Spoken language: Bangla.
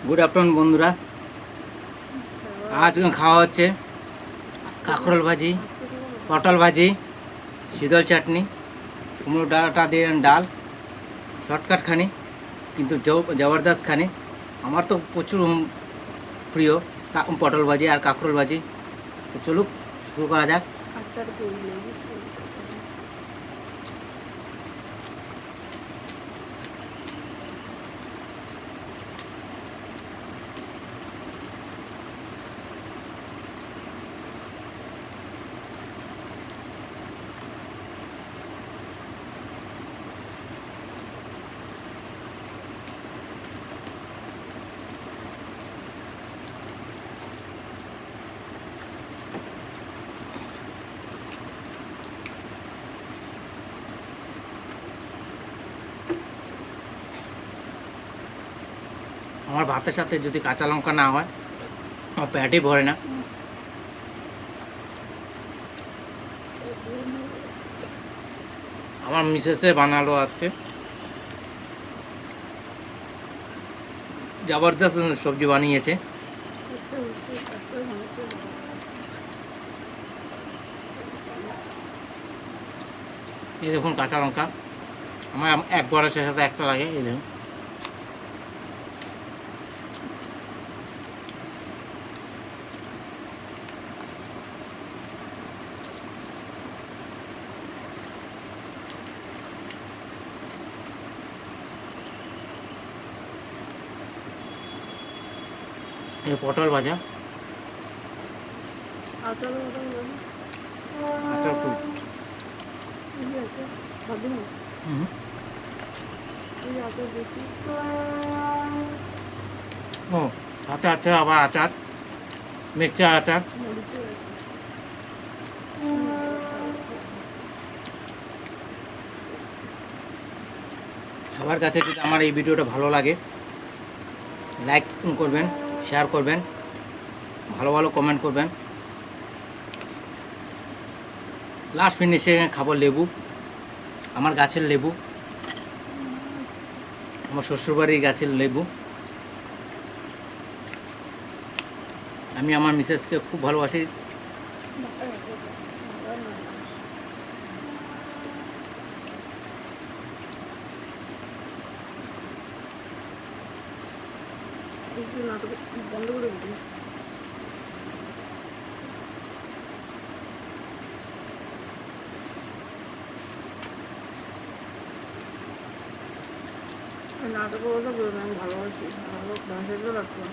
গুড আফটারনুন বন্ধুরা। আজ খাওয়া হচ্ছে কাঁকরোল ভাজি, পটল ভাজি, শীতল চাটনি, কুমড়ো ডাঁটা দিয়ে ডাল। শর্টকাট খানি কিন্তু জবরদস্ত খানি। আমার তো প্রচুর প্রিয় পটল ভাজি আর কাঁকরোল ভাজি। তো চলুক শুরু করা যাক। আমার ভাতের সাথে যদি কাঁচা লঙ্কা না হয় আমার পেটই ভরে না। আমার মিসেসে বানালো আজকে জবরদস্ত সবজি বানিয়েছে। এই দেখুন কাঁচা লঙ্কা, আমার এক বড়ার সাথে একটা লাগে। এই দেখুন এই পটল ভাজা, আচার খুব ও সাথে আছে আবার আচার, মিক্সচার আচার। সবার কাছে যদি আমার এই ভিডিওটা ভালো লাগে লাইক করবেন, শেয়ার করবেন, ভালো ভালো কমেন্ট করবেন। লাস্ট ফিনিশে খাবো লেবু, আমার গাছের লেবু, আমার শ্বশুরবাড়ির গাছের লেবু। আমি আমার মিসেসকে খুব ভালোবাসি। বন্ধ করে দিন। নাটক বলতে আমি ভালোবাসি, ভালো রাখবো।